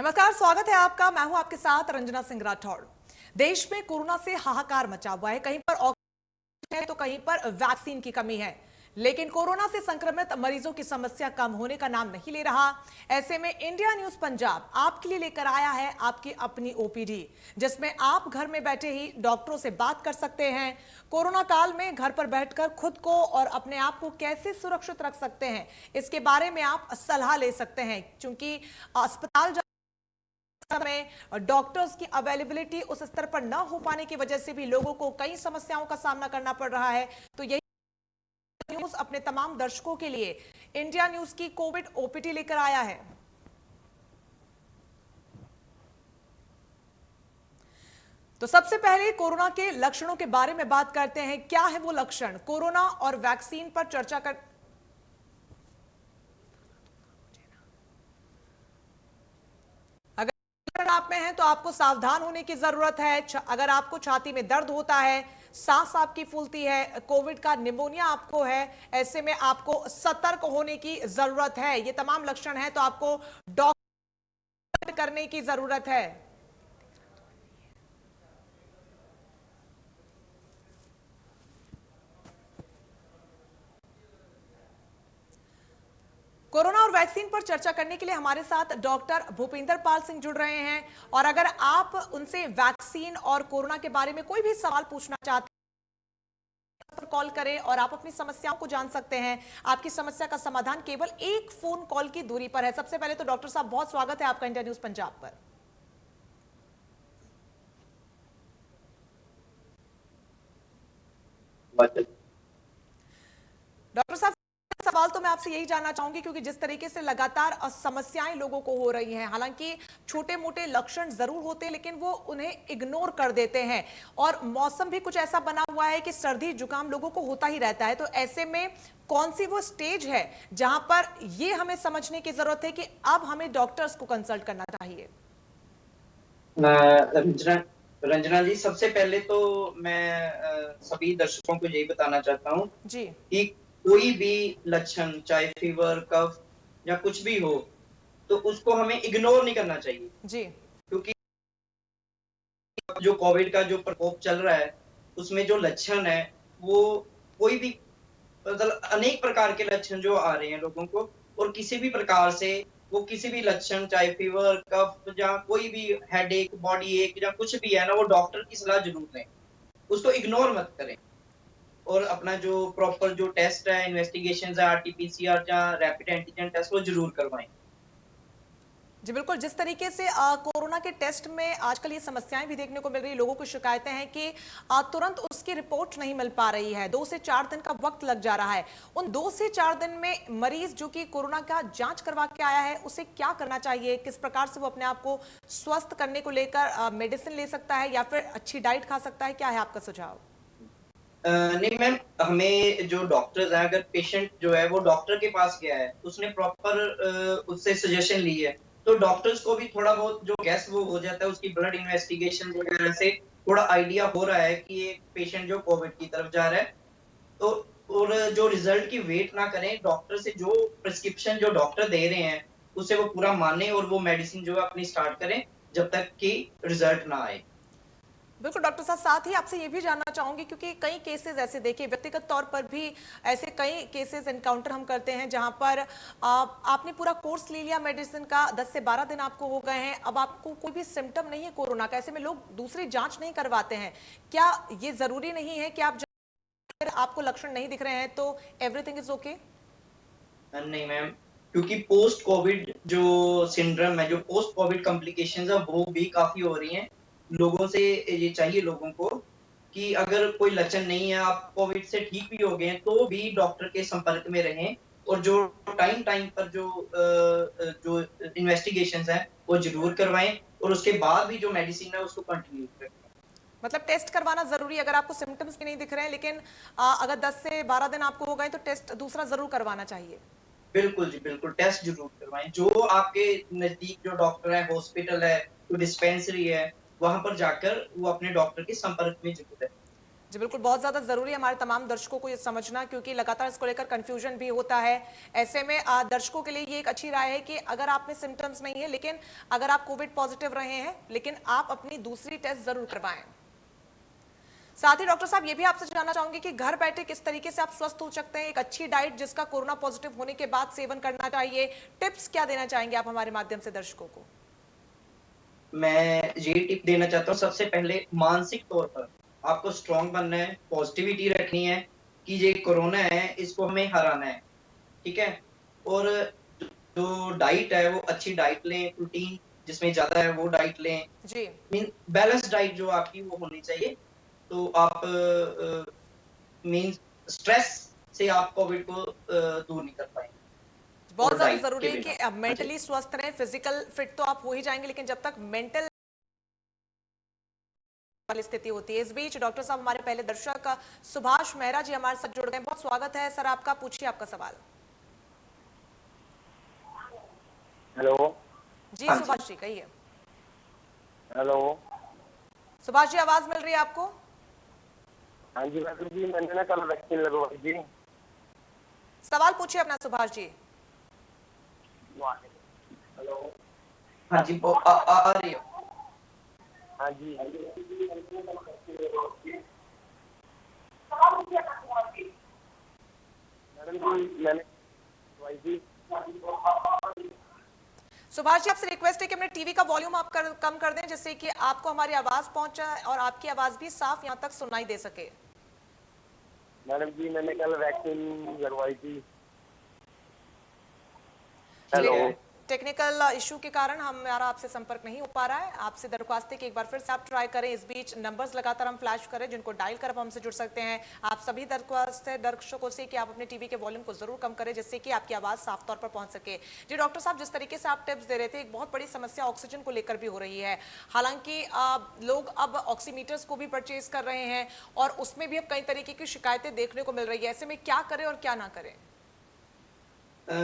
नमस्कार, स्वागत है आपका। मैं हूं आपके साथ रंजना सिंह राठौड़। देश में कोरोना से हाहाकार मचा हुआ है। कहीं पर ऑक्सीजन है तो कहीं पर वैक्सीन की कमी है, लेकिन कोरोना से संक्रमित मरीजों की समस्या कम होने का नाम नहीं ले रहा। ऐसे में इंडिया न्यूज पंजाब आपके लिए लेकर आया है आपकी अपनी ओपीडी, जिसमें आप घर में बैठे ही डॉक्टरों से बात कर सकते हैं। कोरोना काल में घर पर बैठकर खुद को और अपने आप को कैसे सुरक्षित रख सकते हैं, इसके बारे में आप सलाह ले सकते हैं। क्योंकि अस्पताल में डॉक्टर्स की अवेलेबिलिटी उस स्तर पर न हो पाने की वजह से भी लोगों को कई समस्याओं का सामना करना पड़ रहा है। तो यही न्यूज अपने तमाम दर्शकों के लिए इंडिया न्यूज की कोविड ओपीडी लेकर आया है। तो सबसे पहले कोरोना के लक्षणों के बारे में बात करते हैं। क्या है वो लक्षण? कोरोना और वैक्सीन पर चर्चा कर आप में हैं तो आपको सावधान होने की जरूरत है। अगर आपको छाती में दर्द होता है, सांस आपकी फूलती है, कोविड का निमोनिया आपको है, ऐसे में आपको सतर्क होने की जरूरत है। ये तमाम लक्षण हैं तो आपको डॉक्टर करने की जरूरत है। कोरोना और वैक्सीन पर चर्चा करने के लिए हमारे साथ डॉक्टर भूपिंदर पाल सिंह जुड़ रहे हैं। और अगर आप उनसे वैक्सीन और कोरोना के बारे में कोई भी सवाल पूछना चाहते हैं पर कॉल करें और आप अपनी समस्याओं को जान सकते हैं। आपकी समस्या का समाधान केवल एक फोन कॉल की दूरी पर है। सबसे पहले तो डॉक्टर साहब, बहुत स्वागत है आपका इंडिया न्यूज पंजाब पर। डॉक्टर साहब, सवाल तो मैं आपसे यही जानना चाहूंगी, क्योंकि जिस तरीके से लगातार समस्याएं लोगों को हो रही हैं, हालांकि छोटे मोटे लक्षण जरूर होते हैं लेकिन वो उन्हें इग्नोर कर देते हैं, और मौसम भी कुछ ऐसा बना हुआ है कि सर्दी जुकाम लोगों को होता ही रहता है। तो ऐसे में कौन सी वो स्टेज है जहां पर ये हमें समझने की जरूरत है कि अब हमें डॉक्टर्स को कंसल्ट करना चाहिए? रंजना रंजना जी, सबसे पहले तो मैं सभी दर्शकों को यही बताना चाहता हूँ जी कि कोई भी लक्षण, चाहे फीवर, कफ या कुछ भी हो, तो उसको हमें इग्नोर नहीं करना चाहिए। जी क्योंकि जो कोविड का जो प्रकोप चल रहा है, उसमें जो लक्षण है, वो कोई भी मतलब अनेक प्रकार के लक्षण जो आ रहे हैं लोगों को, और किसी भी प्रकार से वो किसी भी लक्षण, चाहे फीवर, कफ या कोई भी हेडेक, बॉडी एक या कुछ भी है ना, वो डॉक्टर की सलाह जरूर लें। उसको इग्नोर मत करें, और अपना जो प्रॉपर जो टेस्ट है, इन्वेस्टिगेशंस है, आरटी-पीसीआर या रैपिड एंटीजन टेस्ट, वो जरूर करवाएं। जी बिल्कुल। जिस तरीके से कोरोना के टेस्ट में आजकल ये समस्याएं भी देखने को मिल रही, लोगों की शिकायतें हैं कि तुरंत उसकी रिपोर्ट नहीं मिल पा रही है, 2 से 4 दिन का वक्त लग जा रहा है। उन 2 से 4 दिन में मरीज जो कि कोरोना का जांच करवा के आया है, उसे क्या करना चाहिए? किस प्रकार से वो अपने आप को स्वस्थ करने को लेकर मेडिसिन ले सकता है या फिर अच्छी डाइट खा सकता है? क्या है आपका सुझाव? नहीं मैम, हमें जो डॉक्टर्स हैं, अगर पेशेंट जो है वो डॉक्टर के पास गया है, उसने प्रॉपर उससे सजेशन ली है, तो डॉक्टर्स को भी थोड़ा बहुत जो गेस वो हो जाता है, उसकी ब्लड इन्वेस्टिगेशन वगैरह से थोड़ा आइडिया हो रहा है कि ये पेशेंट जो कोविड की तरफ जा रहा है। तो और जो रिजल्ट की वेट ना करें, डॉक्टर से जो प्रिस्क्रिप्शन जो डॉक्टर दे रहे हैं, उसे वो पूरा माने और वो मेडिसिन जो है अपनी स्टार्ट करें, जब तक कि रिजल्ट ना आए। बिल्कुल डॉक्टर साहब, साथ ही आपसे ये भी जानना चाहूंगी, क्योंकि कई केसेस ऐसे देखिए, व्यक्तिगत तौर पर भी ऐसे कई केसेस एनकाउंटर हम करते हैं जहां पर आपने पूरा कोर्स ले लिया मेडिसिन का, 10 से 12 दिन आपको हो गए हैं, अब आपको कोई भी सिम्टम नहीं है कोरोना का, ऐसे में लोग दूसरी जांच नहीं करवाते हैं। क्या ये जरूरी नहीं है कि आप आपको लक्षण नहीं दिख रहे हैं तो एवरीथिंग इज ओके? नहीं मैम, क्योंकि पोस्ट कोविड जो सिंड्रोम है, जो पोस्ट कोविड कॉम्प्लिकेशंस है, वो भी काफी हो रही हैं। लोगों से ये चाहिए लोगों को कि अगर कोई लक्षण नहीं है, आप कोविड से ठीक भी हो गए हैं, तो भी डॉक्टर के संपर्क में रहें, और जो टाइम टाइम पर जो इन्वेस्टिगेशंस हैं, वो ज़रूर करवाएँ, और उसके बाद भी जो मेडिसिन है, उसको कंटिन्यू रखें। मतलब टेस्ट करवाना जरूरी है? अगर आपको सिम्टम्स भी नहीं दिख रहे हैं लेकिन अगर 10 से 12 दिन आपको हो गए तो टेस्ट दूसरा जरूर करवाना चाहिए। बिल्कुल जी, बिल्कुल, टेस्ट ज़रूर करवाएँ। जो आपके नज़दीक जो डॉक्टर है, हॉस्पिटल है, कोई डिस्पेंसरी है, वहाँ पर जाकर वो अपने डॉक्टर के संपर्क में ज़रूर रहें। जी बिल्कुल, बहुत ज़्यादा ज़रूरी है हमारे तमाम दर्शकों को ये समझना, क्योंकि लगातार इसको लेकर कन्फ्यूजन भी होता है। ऐसे में दर्शकों के लिए ये एक अच्छी राय है कि अगर आप में सिम्टम्स नहीं है, लेकिन अगर आप कोविड पॉजिटिव रहे हैं, लेकिन आप अपनी दूसरी टेस्ट ज़रूर करवाएं। साथ ही डॉक्टर साहब ये भी आपसे जानना चाहूंगी कि घर बैठे किस तरीके से आप स्वस्थ हो सकते हैं, एक अच्छी डाइट जिसका कोरोना पॉजिटिव होने के बाद सेवन करना चाहिए, टिप्स क्या देना चाहेंगे आप हमारे माध्यम से दर्शकों को? मैं यही टिप देना चाहता हूँ, सबसे पहले मानसिक तौर पर आपको स्ट्रॉन्ग बनना है, पॉजिटिविटी रखनी है कि ये कोरोना है, इसको हमें हराना है, ठीक है? और जो डाइट है वो अच्छी डाइट लें, प्रोटीन जिसमें ज़्यादा है वो डाइट लें, जी। मीन बैलेंस डाइट जो आपकी वो होनी चाहिए। तो आप मीन्स स्ट्रेस से आप कोविड को दूर नहीं कर पाएँगे बहुत और ज्यादा डाइट जरूरी के है बिना। कि आप हाँ जी। मेंटली स्वस्थ रहें, फिजिकल फिट तो आप हो ही जाएंगे, लेकिन जब तक मेंटल वाली स्थिति होती है। इस बीच डॉक्टर साहब हमारे पहले दर्शक सुभाष मेहरा जी हमारे साथ जुड़ गए, बहुत स्वागत है सर आपका, पूछिए आपका सवाल। हेलो। जी हाँ जी। सुभाष जी कहिए। हेलो। सुभाष जी आवाज मिल रही है आपको? हाँ जी मैडम जी, मैंने ना कल वैक्सीन लगवाई जी। सवाल पूछिए अपना सुभाष जी। हेलो। हाँ जी, वो आ रही है। हाँ जी। मैडम जी मैंने लगवाई थी। सुभाष जी आपसे रिक्वेस्ट है कि अपने टीवी का वॉल्यूम आप कम कर दें, जिससे कि आपको हमारी आवाज पहुंचे और आपकी आवाज भी साफ यहां तक सुनाई दे सके। मैडम जी मैंने कल वैक्सीन लगवाई थी। हेलो। टेक्निकल इशू के कारण हमारा आपसे संपर्क नहीं हो पा रहा है। आपसे दरख्वास्त है कि एक बार फिर से आप ट्राई करें। इस बीच नंबर्स लगातार हम फ्लैश करें जिनको डायल कर आप हमसे जुड़ सकते हैं। आप सभी दरख्वास्त है दर्शकों से कि आप अपने टीवी के वॉल्यूम को जरूर कम करें, जिससे कि आपकी आवाज साफ तौर पर पहुंच सके। जी डॉक्टर साहब, जिस तरीके से आप टिप्स दे रहे थे, एक बहुत बड़ी समस्या ऑक्सीजन को लेकर भी हो रही है। हालांकि लोग अब ऑक्सीमीटर्स को भी परचेज कर रहे हैं और उसमें भी अब कई तरीके की शिकायतें देखने को मिल रही है। ऐसे में क्या करें और क्या ना करें?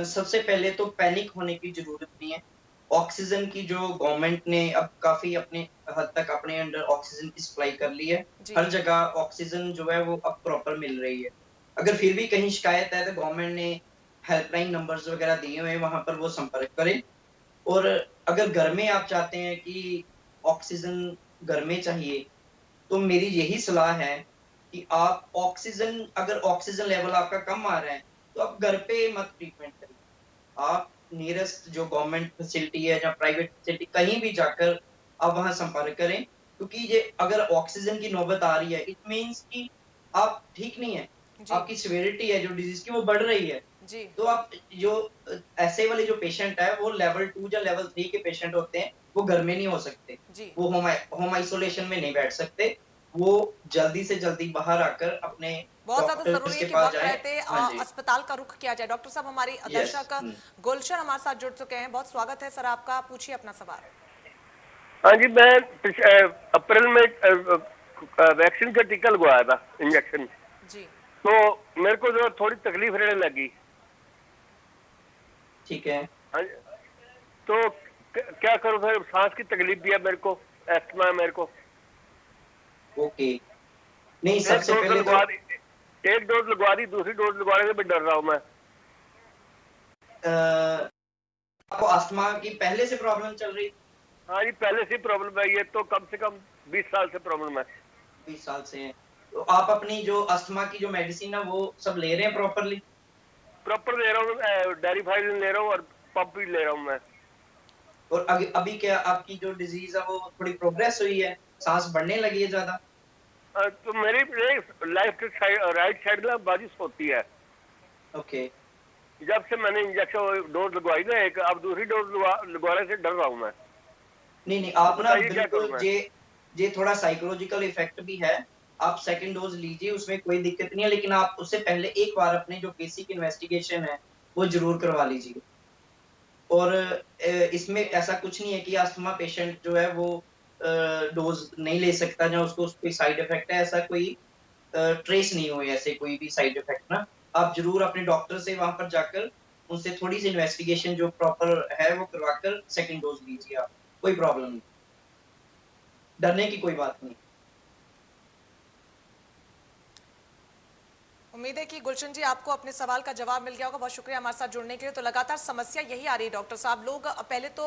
सबसे पहले तो पैनिक होने की ज़रूरत नहीं है। ऑक्सीजन की जो गवर्नमेंट ने अब काफ़ी अपने हद तक अपने अंडर ऑक्सीजन की सप्लाई कर ली है। जी। हर जगह ऑक्सीजन जो है वो अब प्रॉपर मिल रही है। अगर फिर भी कहीं शिकायत है तो गवर्नमेंट ने हेल्पलाइन नंबर्स वगैरह दिए हुए हैं, वहाँ पर वो संपर्क करें। और अगर घर में आप चाहते हैं कि ऑक्सीजन घर में चाहिए, तो मेरी यही सलाह है कि आप ऑक्सीजन अगर ऑक्सीजन लेवल आपका कम आ रहा है, तो आप घर पे मत ट्रीटमेंट करिए। आप नियरेस्ट जो गवर्नमेंट फैसिलिटी है या प्राइवेट फैसिलिटी कहीं भी जाकर आप वहाँ संपर्क करें, क्योंकि ये अगर ऑक्सीजन की नौबत आ रही है, इट मीन्स कि आप ठीक नहीं है। जी। आपकी सिवियरिटी है जो डिज़ीज़ की वो बढ़ रही है। जी। तो आप जो ऐसे वाले जो पेशेंट है वो लेवल 2 या लेवल 3 के पेशेंट होते हैं, वो घर में नहीं हो सकते। जी। वो होम आइसोलेशन में नहीं बैठ सकते। वो जल्दी से जल्दी बाहर आकर अपने बहुत ज्यादा डॉक्टर्स जरूरी है के कि पास वक्त जाएँ। रहते हाँ जी। अस्पताल का रुख किया जाए। डॉक्टर साहब हमारी यस। दर्शक हुँ। गुलशन हमारे साथ जुड़ चुके हैं, बहुत स्वागत है सर आपका, पूछिए अपना सवाल। हाँ जी, मैं अप्रैल में वैक्सीन का टीका लगवाया था, इंजेक्शन। जी। तो मेरे को जो थोड़ी तकलीफ रहने लगी। ठीक है। हाँ जी। तो क्या करूँ फिर? सांस की तकलीफ भी है मेरे को, एस्थमा है मेरे को। ओके। नहीं, एक सबसे डोज पहले तो लगवा दी, एक डोज लगवा दी, दूसरी डोज लगवाने से भी डर रहा हूँ मैं। आपको अस्थमा की पहले से प्रॉब्लम चल रही? हाँ जी, पहले से प्रॉब्लम है, ये तो कम से कम 20 साल से प्रॉब्लम है। 20 साल से है। तो आप अपनी जो अस्थमा की जो मेडिसिन है वो सब ले रहे हैं प्रॉपरली? प्रॉपर ले रहा हूँ, डेरिफाइल ले रहा हूँ और पंप भी ले रहा हूँ मैं। और अभी अभी क्या आपकी जो डिज़ीज़ है वो थोड़ी प्रोग्रेस हुई है? सांस बढ़ने लगी है ज़्यादा? तो मेरी लेफ्ट साइड, राइट साइड में बारिश होती है। ओके। जब से मैंने इंजेक्शन डोज लगवाई ना एक, अब दूसरी डोज लगवाने से डर रहा हूँ मैं। नहीं, नहीं, तो आप ना बताइए क्या करूँ बिल्कुल मैं? ये थोड़ा साइकोलॉजिकल इफ़ेक्ट भी है। आप सेकंड डोज़ लीजिए, उसमें कोई दिक्कत नहीं है, लेकिन आप उससे पहले एक बार अपने जो बेसिक इन्वेस्टिगेशन है, वो ज़रूर करवा लीजिए। और इसमें ऐसा कुछ नहीं है कि अस्थमा पेशेंट जो है वो डोज़ नहीं ले सकता या उसको कोई साइड इफ़ेक्ट है, ऐसा कोई ट्रेस नहीं हुए ऐसे कोई भी साइड इफ़ेक्ट ना। आप ज़रूर अपने डॉक्टर से वहाँ पर जाकर उनसे थोड़ी-सी इन्वेस्टिगेशन जो प्रॉपर है वो करवाकर सेकंड डोज़ लीजिए आप, कोई प्रॉब्लम नहीं। डरने की कोई बात नहीं। उम्मीद है कि गुलशन जी आपको अपने सवाल का जवाब मिल गया होगा। बहुत शुक्रिया हमारे साथ जुड़ने के लिए। तो लगातार समस्या यही आ रही है डॉक्टर साहब, लोग पहले तो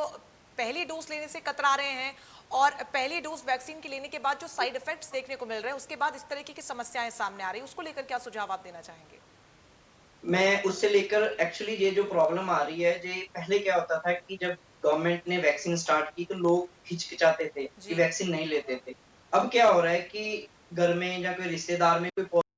पहली डोज लेने से कतरा रहे हैं और पहली डोज वैक्सीन के लेने के बाद जो साइड इफेक्ट्स देखने को मिल रहे हैं उसके बाद इस तरीके की समस्याएं सामने आ रही है, उसको लेकर क्या सुझाव आप देना चाहेंगे? मैं उससे लेकर एक्चुअली ये जो प्रॉब्लम आ रही है, ये पहले क्या होता था कि जब गवर्नमेंट ने वैक्सीन स्टार्ट की तो लोग हिचकिचाते थे कि जी। वैक्सीन नहीं लेते थे। अब क्या हो रहा है कि घर में या कोई रिश्तेदार में कोई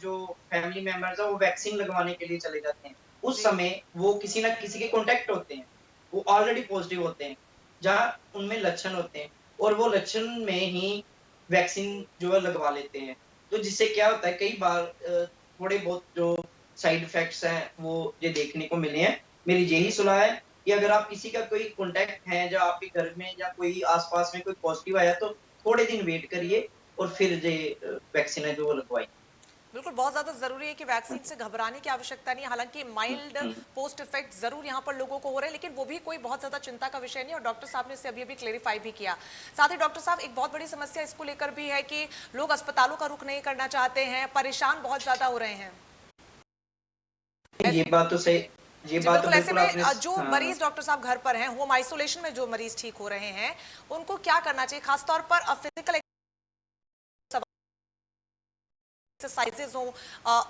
जो फैमिली मेंबर्स हैं वो वैक्सीन लगवाने के लिए चले जाते हैं। उस जी। समय वो किसी न किसी के कॉन्टैक्ट होते हैं। वो ऑलरेडी पॉजिटिव होते हैं, जहाँ उनमें लक्षण होते हैं और वो लक्षण में ही वैक्सीन जो है लगवा लेते हैं। तो जिससे क्या होता है कई बार थोड़े बहुत जो साइड इफेक्ट्स हैं वो ये देखने को मिले हैं। मेरी यही सलाह है कि अगर आप किसी का कोई कॉन्टैक्ट है जो आपके घर में या कोई आस-पास में कोई पॉजिटिव आया तो थोड़े दिन वेट करिए और फिर ये वैक्सीन है जो वो लगवाइए। बिल्कुल, बहुत ज़्यादा ज़रूरी है कि वैक्सीन से घबराने की आवश्यकता नहीं है। हालाँकि माइल्ड हुँ, पोस्ट इफेक्ट ज़रूर यहाँ पर लोगों को हो रहे हैं, लेकिन वो भी कोई बहुत ज़्यादा चिंता का विषय नहीं है और डॉक्टर साहब ने इसे अभी-अभी क्लेरिफाई भी किया। साथ ही डॉक्टर साहब एक बहुत बड़ी समस्या इसको लेकर भी है कि लोग अस्पतालों का रुख नहीं करना चाहते हैं, परेशान बहुत ज़्यादा हो रहे हैं। ये बात तो सही ये जी बात तो बिल्कुल, ऐसे बिल्कुल में आपने जो हाँ, मरीज डॉक्टर साहब घर पर हैं, होम आइसोलेशन में जो मरीज ठीक हो रहे हैं, उनको क्या करना चाहिए? खासतौर पर फिजिकल एक्सरसाइजेज हो,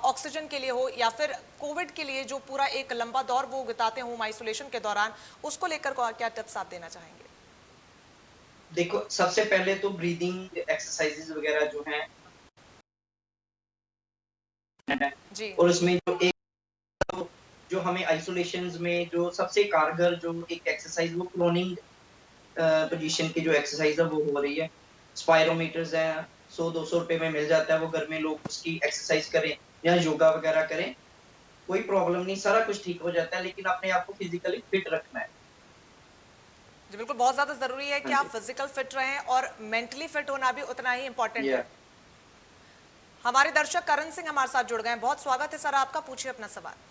ऑक्सीजन के लिए हो या फिर कोविड के लिए जो पूरा एक लंबा दौर वो बिताते हैं होम आइसोलेशन के दौरान, उसको लेकर क्या टिप्स आप देना चाहेंगे? देखो सबसे पहले तो ब्रीदिंग एक्सरसाइजेज वगैरह जो हैं जी। और उसमें जो हमें आइसोलेशंस में जो सबसे कारगर जो एक एक्सरसाइज वो क्लोनिंग पोजीशन की जो एक्सरसाइज है वो हो रही है। स्पायरोमीटर्स हैं, 100-200 रुपए में मिल जाता है, वो घर में लोग उसकी एक्सरसाइज करें या योगा वगैरह करें, कोई प्रॉब्लम नहीं, सारा कुछ ठीक हो जाता है, लेकिन अपने आप को फिजिकली फिट रखना है। जी बिल्कुल, बहुत ज़्यादा ज़रूरी है कि हाँ आप जी। फिजिकल फिट रहें और मेंटली फिट होना भी उतना ही इम्पोर्टेंट या है। हमारे दर्शक करण सिंह हमारे साथ जुड़ गए हैं। बहुत स्वागत है सर आपका, पूछिए अपना सवाल।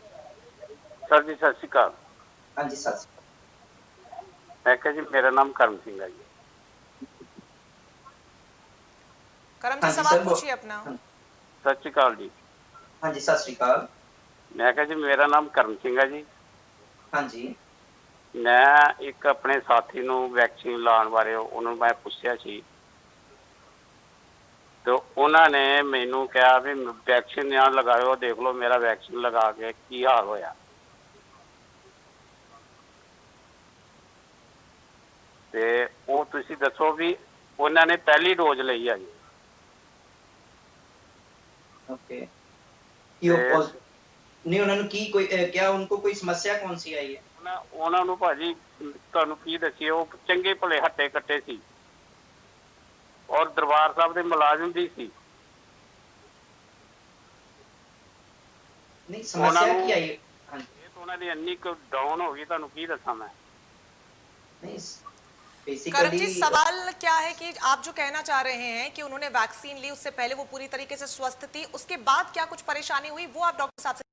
सर जी सत श्री अकाल। हाँ जी, सच मैं कहा जी मेरा नाम करम सिंह है जी। करम जी हाँ जी सवाल सर वो पूछिए अपना। हाँ, सत श्री अकाल जी। हाँ जी, सत श्री अकाल। मैं कहा जी मेरा नाम करम सिंह है जी। हाँ जी। ਮੈਂ ਇੱਕ ਆਪਣੇ ਸਾਥੀ ਨੂੰ ਵੈਕਸੀਨ ਲਾਉਣ ਬਾਰੇ ਉਹਨੂੰ ਮੈਂ ਪੁੱਛਿਆ ਸੀ ਤੇ ਉਹਨਾਂ ਨੇ ਮੈਨੂੰ ਕਿਹਾ ਵੀ ਵੈਕਸੀਨ ਨਾ ਲਗਾਇਓ, ਦੇਖ ਲਓ ਮੇਰਾ ਵੈਕਸੀਨ ਲਗਾ ਕੇ ਕੀ ਹਾਲ ਹੋਇਆ। ਤੇ ਉਹ ਤੁਸੀਂ ਦੱਸੋ ਵੀ ਉਹਨਾਂ ਨੇ ਪਹਿਲੀ ਡੋਜ਼ ਲਈ ਆ ਜੀ ओके। ये ਤੇ पॉज़ नहीं उन्होंने की कोई क्या उनको कोई समस्या कौन-सी आई है? ਉਹਨਾਂ ਨੂੰ ਭਾਜੀ ਤੁਹਾਨੂੰ ਕੀ ਦੱਸੀਏ, ਉਹ ਚੰਗੇ ਭਲੇ ਹੱਟੇ ਕੱਟੇ ਸੀ ਔਰ ਦਰਬਾਰ ਸਾਹਿਬ ਦੇ ਮੁਲਾਜ਼ਮ ਵੀ ਸੀ। नहीं ਉਹਨਾਂ समस्या ਨੂੰ क्या आई है? हाँ जी। ਇਹ ਤਾਂ ਉਹਨਾਂ ਦੀ ਇੰਨੀ ਕੁ ਡਾਊਨ ਹੋ ਗਈ, ਤੁਹਾਨੂੰ ਕੀ ਦੱਸਾਂ मैं। नहीं करण जी बेसिकली सवाल क्या है कि आप जो कहना चाह रहे हैं कि उन्होंने वैक्सीन ली, उससे पहले वो पूरी तरीके से स्वस्थ थी, उसके बाद क्या कुछ परेशानी हुई वो आप डॉक्टर साहब से।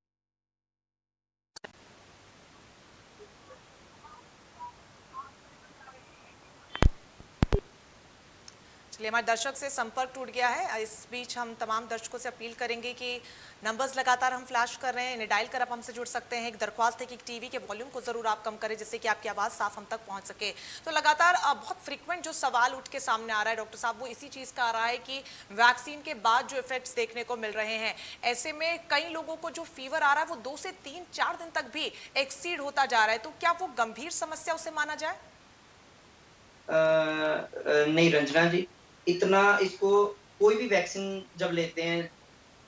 चलिए हमारे दर्शक से संपर्क टूट गया है। इस बीच हम तमाम दर्शकों से अपील करेंगे कि नंबर्स लगातार हम फ्लैश कर रहे हैं, इन्हें डायल कर आप हमसे जुड़ सकते हैं। एक दरख्वास्त है कि टीवी के वॉल्यूम को जरूर आप कम करें जिससे कि आपकी आवाज़ साफ हम तक पहुंच सके। तो लगातार बहुत फ्रीक्वेंट जो सवाल उठ के सामने आ रहा है डॉक्टर साहब, वो इसी चीज़ का आ रहा है कि वैक्सीन के बाद जो इफेक्ट्स देखने को मिल रहे हैं, ऐसे में कई लोगों को जो फीवर आ रहा है वो 2 से 3-4 दिन तक भी एक्सीड होता जा रहा है। तो क्या वो गंभीर समस्या उसे माना जाए? नहीं रंजना जी, इतना इसको कोई भी वैक्सीन जब लेते हैं,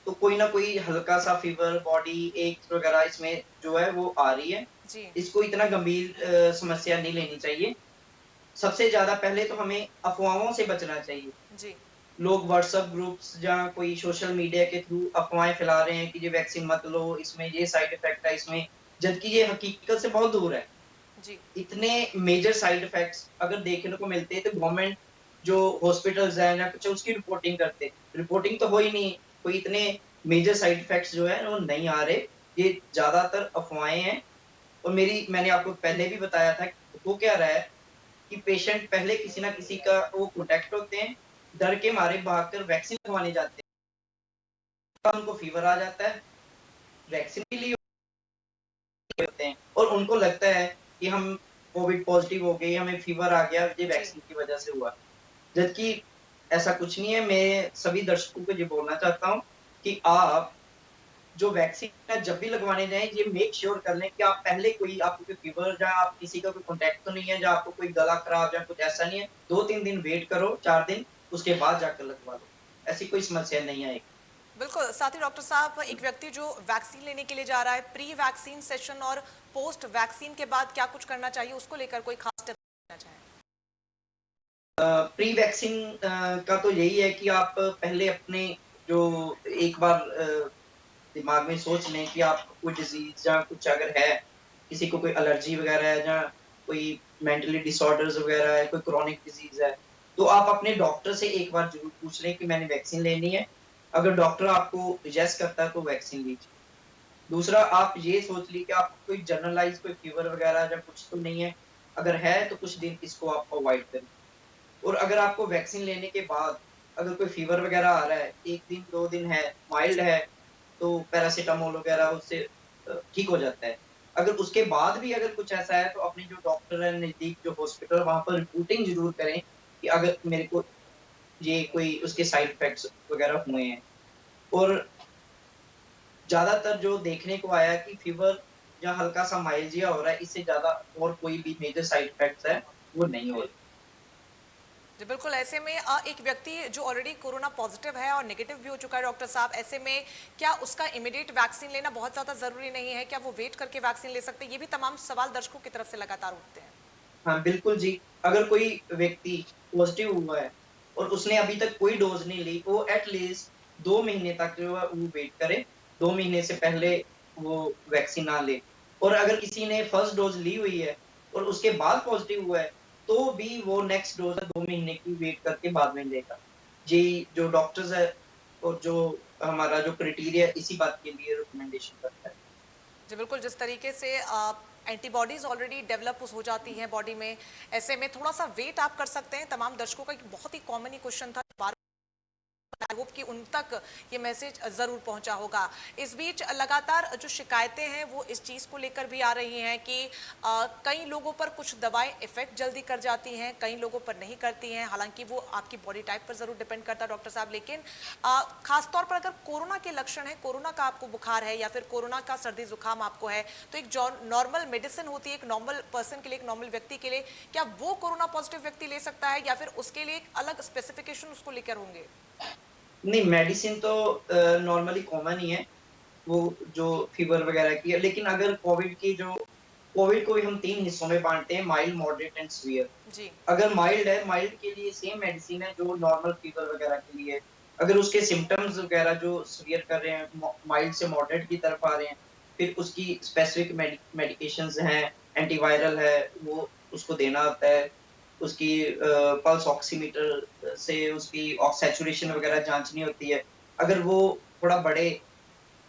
तो कोई ना कोई हल्का-सा फ़ीवर, बॉडी एक्स वगैरह इसमें जो है वो आ रही है। जी। इसको इतना गंभीर समस्या नहीं लेनी चाहिए। सबसे ज़्यादा पहले तो हमें अफ़वाहों से बचना चाहिए। जी। लोग व्हाट्सएप ग्रुप्स या कोई सोशल मीडिया के थ्रू अफ़वाहें फैला रहे हैं कि ये वैक्सीन मत लो, इसमें ये साइड इफ़ेक्ट है इसमें, जबकि ये हकीकत से बहुत दूर है। जी। इतने मेजर साइड इफेक्ट्स अगर देखने को मिलते हैं तो गवर्नमेंट जो हॉस्पिटल्स हैं या कुछ उसकी रिपोर्टिंग करते। रिपोर्टिंग तो हो ही नहीं, कोई इतने मेजर साइड इफेक्ट्स जो है वो नहीं आ रहे। ये ज़्यादातर अफ़वाहें हैं और मैंने आपको पहले भी बताया था कि हो क्या रहा है कि पेशेंट पहले किसी न किसी का वो कॉन्टैक्ट होते हैं, डर के मारे भागकर वैक्सीन लगवाने जाते हैं। बाद उनको फीवर आ जाता है, वैक्सीन भी ली होते हैं और उनको लगता है कि हम कोविड पॉजिटिव हो गए, हमें फीवर आ गया, ये जी। वैक्सीन की वजह से हुआ। जबकि ऐसा कुछ नहीं है। मैं सभी दर्शकों को ये बोलना चाहता हूँ कि आप जो वैक्सीन है जब भी लगवाने जाएँ, ये मेक श्योर कर लें कि आप पहले कोई आपको कोई फीवर या आप किसी का कोई कॉन्टैक्ट तो नहीं है, या आपको कोई गला खराब या कुछ ऐसा नहीं है। 2-3 दिन वेट करो, 4 दिन, उसके बाद जाकर लगवा लो। ऐसी कोई समस्या नहीं आएगी। बिल्कुल, साथ ही डॉक्टर साहब एक व्यक्ति जो वैक्सीन लेने के लिए जा रहा है, प्री वैक्सीन सेशन और पोस्ट वैक्सीन के बाद क्या कुछ करना चाहिए, उसको लेकर कोई खास टिप्स देना चाहें? प्री वैक्सीन का तो यही है कि आप पहले अपने जो एक बार दिमाग में सोच लें कि आपको कोई डिज़ीज़ या कुछ अगर है, किसी को कोई एलर्जी वगैरह है या कोई मेंटली डिसऑर्डर्स वगैरह है, कोई क्रोनिक डिज़ीज़ है, तो आप अपने डॉक्टर से एक बार ज़रूर पूछ लें कि मैंने वैक्सीन लेनी है। अगर डॉक्टर आपको येस करता है तो वैक्सीन लीजिए। दूसरा आप ये सोच लीजिए कि आपको कोई जनरलाइज़ कोई फ़ीवर वगैरह या कुछ तो नहीं है। अगर है तो कुछ दिन इसको आप अवॉइड करें। और अगर आपको वैक्सीन लेने के बाद अगर कोई फ़ीवर वगैरह आ रहा है, 1 दिन 2 दिन है, माइल्ड है, तो पैरासिटामोल वगैरह उससे ठीक हो जाता है। अगर उसके बाद भी अगर कुछ ऐसा है तो अपने जो डॉक्टर है नज़दीक जो हॉस्पिटल वहाँ पर रिपोर्टिंग ज़रूर करें कि अगर मेरे को ये कोई उसके साइड इफ़ेक्ट्स वगैरह हुए हैं। और ज़्यादातर जो देखने को आया है कि फ़ीवर या हल्का-सा माइल्जिया हो रहा है, इससे ज़्यादा और कोई भी मेजर साइड इफ़ेक्ट्स है, वो नहीं हो रहे। जी बिल्कुल, ऐसे में एक व्यक्ति जो ऑलरेडी कोरोना पॉजिटिव है और नेगेटिव भी हो चुका है डॉक्टर साहब, ऐसे में क्या उसका इमीडिएट वैक्सीन लेना बहुत ज़्यादा ज़रूरी नहीं है? क्या वो वेट करके वैक्सीन ले सकते हैं? ये भी तमाम सवाल दर्शकों की तरफ से लगातार उठते हैं। हाँ, बिल्कुल जी। अगर कोई व्यक्ति पॉज़िटिव हुआ है और उसने अभी तक कोई डोज़ नहीं ली, वो एट लीस्ट 2 महीने तक जो है वो वेट करे। 2 महीने से पहले वो वैक्सीन ना ले। और अगर किसी ने फर्स्ट डोज़ ली हुई है और उसके बाद पॉज़िटिव हुआ है, तो भी वो नेक्स्ट डोज़ 2 महीने की वेट करके बाद में लेगा। जी, जो डॉक्टर्स है और जो हमारा जो क्राइटेरिया है, इसी बात के लिए रिकमेंडेशन करता है। जी बिल्कुल, जिस तरीके से एंटीबॉडीज़ ऑलरेडी डेवलप हो जाती हैं बॉडी में, ऐसे में थोड़ा-सा वेट आप कर सकते हैं। तमाम दर्शकों का एक बहुत ही कॉमन ही क्वेश्चन था, बार आई होप कि उन तक ये मैसेज ज़रूर पहुंचा होगा। इस बीच लगातार जो शिकायतें हैं वो इस चीज़ को लेकर भी आ रही हैं कि कई लोगों पर कुछ दवाएं इफेक्ट जल्दी कर जाती हैं, कई लोगों पर नहीं करती हैं। हालांकि वो आपकी बॉडी टाइप पर ज़रूर डिपेंड करता है डॉक्टर साहब, लेकिन खासतौर पर अगर कोरोना के लक्षण है, कोरोना का आपको बुखार है या फिर कोरोना का सर्दी जुकाम आपको है, तो एक जो नॉर्मल मेडिसिन होती है एक नॉर्मल पर्सन के लिए, एक नॉर्मल व्यक्ति के लिए, क्या वो कोरोना पॉजिटिव व्यक्ति ले सकता है या फिर उसके लिए एक अलग स्पेसिफिकेशन उसको लेकर होंगे? नहीं, मेडिसिन तो नॉर्मली कॉमन ही है, वो जो फीवर वगैरह की है। लेकिन अगर कोविड को भी हम 3 हिस्सों में बाँटते हैं, माइल्ड, मॉडरेट एंड सीवियर। जी। अगर माइल्ड है, माइल्ड के लिए सेम मेडिसिन है जो नॉर्मल फीवर वगैरह के लिए है। अगर उसके सिम्पटम्स वगैरह जो सीवियर कर रहे हैं, माइल्ड से मॉडरेट की तरफ आ रहे हैं, फिर उसकी स्पेसिफिक मेडिकेशंस हैं, एंटीवायरल है, वो उसको देना होता है। उसकी पल्स ऑक्सीमीटर से उसकी सैचुरेशन वगैरह जाँचनी होती है। अगर वो थोड़ा बढ़े,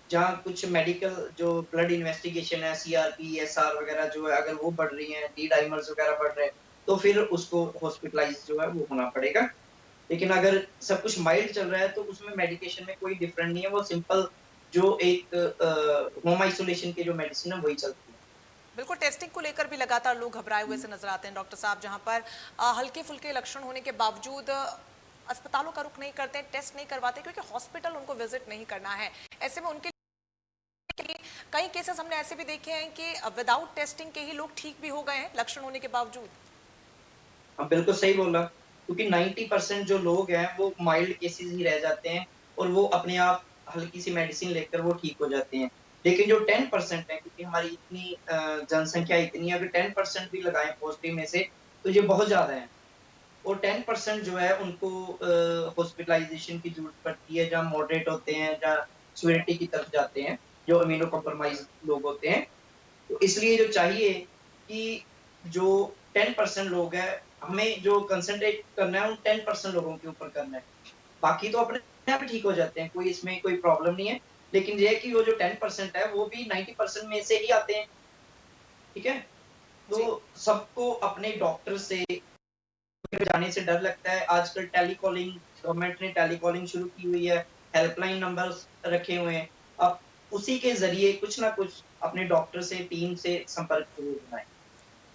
जहाँ कुछ मेडिकल जो ब्लड इन्वेस्टिगेशन है, सीआरपी, एसआर वगैरह जो है, अगर वो बढ़ रही हैं, डी डाइमर्स वगैरह बढ़ रहे हैं, तो फिर उसको हॉस्पिटलाइज़ जो है वो होना पड़ेगा। लेकिन अगर सब कुछ माइल्ड चल रहा है, तो उसमें मेडिकेशन में कोई डिफरेंट नहीं है, वो सिंपल जो एक होम आइसोलेशन की जो मेडिसिन है, वही चलती है। बिल्कुल, टेस्टिंग को लेकर भी लगातार लोग घबराए हुए से नजर आते हैं डॉक्टर साहब, जहां पर हल्के-फुल्के लक्षण होने के बावजूद अस्पतालों का रुख नहीं करते, टेस्ट नहीं करवाते क्योंकि हॉस्पिटल उनको विजिट नहीं करना है। ऐसे में उनके लिए कई केसेस हमने ऐसे भी देखे हैं कि विदाउट टेस्टिंग के ही लोग ठीक भी हो गए हैं लक्षण होने के बावजूद। हाँ, बिल्कुल सही बोला, क्योंकि 90% जो लोग हैं, वो माइल्ड केसेज़ ही रह जाते हैं और वो अपने आप हल्की-सी मेडिसिन लेकर वो ठीक हो जाते हैं। लेकिन जो 10% है, क्योंकि हमारी इतनी जनसंख्या इतनी है, अगर 10% भी लगाएँ पॉज़िटिव में से, तो ये बहुत ज़्यादा है। और 10% जो है उनको हॉस्पिटलाइज़ेशन की ज़रूरत पड़ती है, जहाँ मॉडरेट होते हैं, जहाँ सीवियरिटी की तरफ जाते हैं, जो इम्यूनो कॉम्प्रोमाइज़ लोग होते हैं। तो इसलिए जो चाहिए कि जो 10% लोग हैं, हमें जो कंसंट्रेट करना है उन 10% लोगों के ऊपर करना है। बाकी तो अपने आप ही ठीक हो जाते हैं, कोई इसमें कोई प्रॉब्लम नहीं है। लेकिन ये है कि वो जो 10% है, वो भी 90% में से ही आते हैं, ठीक है? जी। तो सबको अपने डॉक्टर से जाने से डर लगता है। आजकल टेलीकॉलिंग गवर्नमेंट ने टेलीकॉलिंग शुरू की हुई है। हेल्पलाइन नंबर्स रखे हुए हैं। आप उसी के ज़रिए कुछ ना कुछ अपने डॉक्टर से, टीम से संपर्क ज़रूर बनाएँ।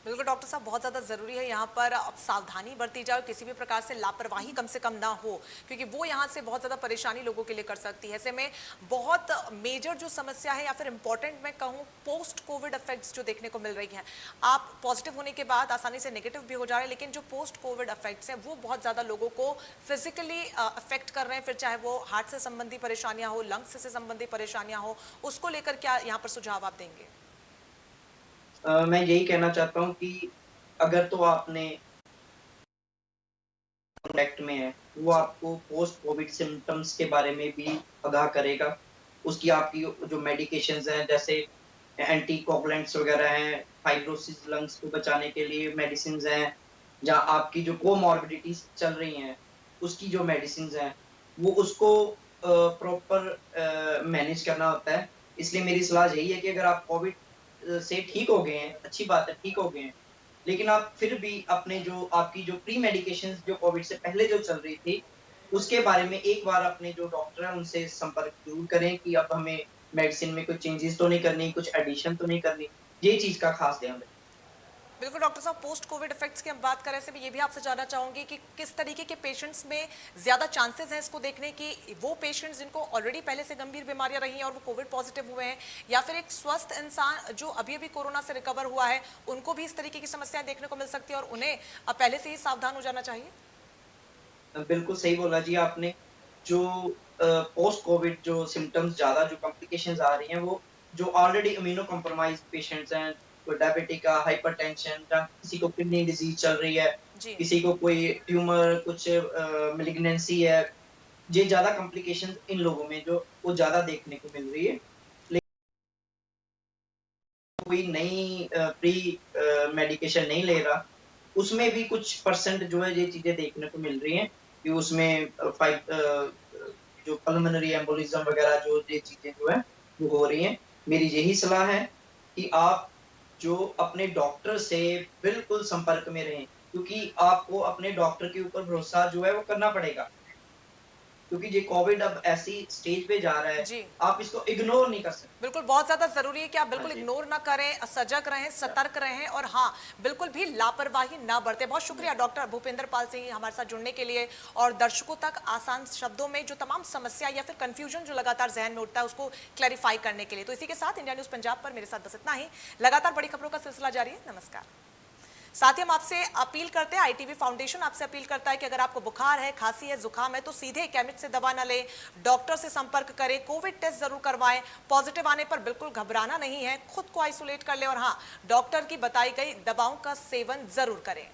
बिल्कुल डॉक्टर साहब, बहुत ज़्यादा ज़रूरी है यहाँ पर अब सावधानी बरती जाए और किसी भी प्रकार से लापरवाही कम से कम ना हो, क्योंकि वो यहाँ से बहुत ज़्यादा परेशानी लोगों के लिए कर सकती है। ऐसे में बहुत मेजर जो समस्या है या फिर इम्पोर्टेंट मैं कहूँ, पोस्ट कोविड इफेक्ट्स जो देखने को मिल रही हैं। आप पॉजिटिव होने के बाद आसानी से नेगेटिव भी हो जा रहे हैं, लेकिन जो पोस्ट कोविड इफेक्ट्स हैं वो बहुत ज़्यादा लोगों को फिजिकली अफेक्ट कर रहे हैं। फिर चाहे वो हार्ट से संबंधी परेशानियाँ हो, लंग्स से संबंधी परेशानियाँ हो, उसको लेकर क्या यहाँ पर सुझाव आप देंगे? मैं यही कहना चाहता हूँ कि अगर तो आपने कॉन्टैक्ट में है, वो जी। आपको पोस्ट कोविड सिम्पटम्स के बारे में भी आगाह करेगा। उसकी आपकी जो मेडिकेशंस हैं, जैसे एंटीकोगुलेंट्स वगैरह हैं, फाइब्रोसिस लंग्स को बचाने के लिए मेडिसिन्स हैं, या आपकी जो कोमॉर्बिडिटीज़ चल रही हैं, उसकी जो मेडिसिन्स हैं, वो उसको प्रॉपर मैनेज करना होता है। इसलिए मेरी सलाह यही है कि अगर आप कोविड से ठीक हो गए हैं, अच्छी बात है, ठीक हो गए हैं। लेकिन आप फिर भी अपने जो आपकी जो प्री मेडिकेशंस जो कोविड से पहले जो चल रही थी, उसके बारे में एक बार अपने जो डॉक्टर हैं उनसे संपर्क ज़रूर करें कि अब हमें मेडिसिन में कुछ चेंजेस तो नहीं करनी, कुछ एडिशन तो नहीं करनी। ये चीज़ का खास ध्यान रखें। बिल्कुल डॉक्टर साहब, पोस्ट कोविड इफेक्ट्स की हम बात करें से भी ये भी आपसे जानना चाहूंगी कि किस तरीके के पेशेंट्स में ज्यादा चांसेस हैं इसको देखने की, वो पेशेंट्स जिनको ऑलरेडी पहले से गंभीर बीमारियां रही हैं और वो कोविड पॉजिटिव हुए हैं, या फिर एक स्वस्थ इंसान जो अभी अभी कोरोना से रिकवर हुआ है उनको भी इस तरीके की समस्याएं देखने को मिल सकती है और उन्हें अब पहले से ही सावधान हो जाना चाहिए? बिल्कुल सही बोला जी आपने। जो पोस्ट कोविड जो सिम्पटम्स ज़्यादा जो कॉम्प्लिकेशंस आ रही हैं, वो जो ऑलरेडी इम्यूनो कॉम्प्रोमाइज़्ड पेशेंट्स हैं, कोई डायबिटिक का, हाइपरटेंशन का, किसी को किडनी डिज़ीज़ चल रही है, जी। किसी को कोई ट्यूमर, कुछ मैलिग्नेंसी है। ये ज़्यादा कॉम्प्लिकेशंस इन लोगों में जो वो ज़्यादा देखने को मिल रही है। लेकिन कोई नई मेडिकेशन नहीं ले रहा, उसमें भी कुछ परसेंट जो है ये चीज़ें देखने को मिल रही हैं कि उसमें जो पल्मोनरी एम्बोलिज़्म वगैरह जो ये चीज़ें जो हैं, वो हो रही हैं। मेरी यही सलाह है कि आप जो अपने डॉक्टर से बिल्कुल संपर्क में रहें, क्योंकि आपको अपने डॉक्टर के ऊपर भरोसा जो है वो करना पड़ेगा। क्योंकि ये कोविड अब ऐसी स्टेज पे जा रहा है, जी। आप इसको इग्नोर नहीं कर सकते। बिल्कुल, बहुत ज़्यादा ज़रूरी है कि आप हाँ बिल्कुल जी। इग्नोर ना करें, सजग रहें, सतर्क रहें और हाँ, बिल्कुल भी लापरवाही ना बरतें। बहुत शुक्रिया डॉक्टर भूपेंद्र पाल सिंह हमारे साथ जुड़ने के लिए और दर्शकों तक आसान शब्दों में जो तमाम समस्या या फिर कन्फ्यूजन जो लगातार ज़हन में उठता है, उसको क्लैरिफाई करने के लिए। तो इसी के साथ इंडिया न्यूज़ पंजाब पर मेरे साथ बस इतना ही। लगातार बड़ी खबरों का सिलसिला जारी है। नमस्कार। साथ ही हम आपसे अपील करते हैं, आईटीबी फाउंडेशन आपसे अपील करता है कि अगर आपको बुखार है, खांसी है, जुकाम है तो सीधे केमिस्ट से दवा न लें, डॉक्टर से संपर्क करें, कोविड टेस्ट जरूर करवाएं, पॉजिटिव आने पर बिल्कुल घबराना नहीं है, खुद को आइसोलेट कर लें और हाँ, डॉक्टर की बताई गई दवाओं का सेवन जरूर करें।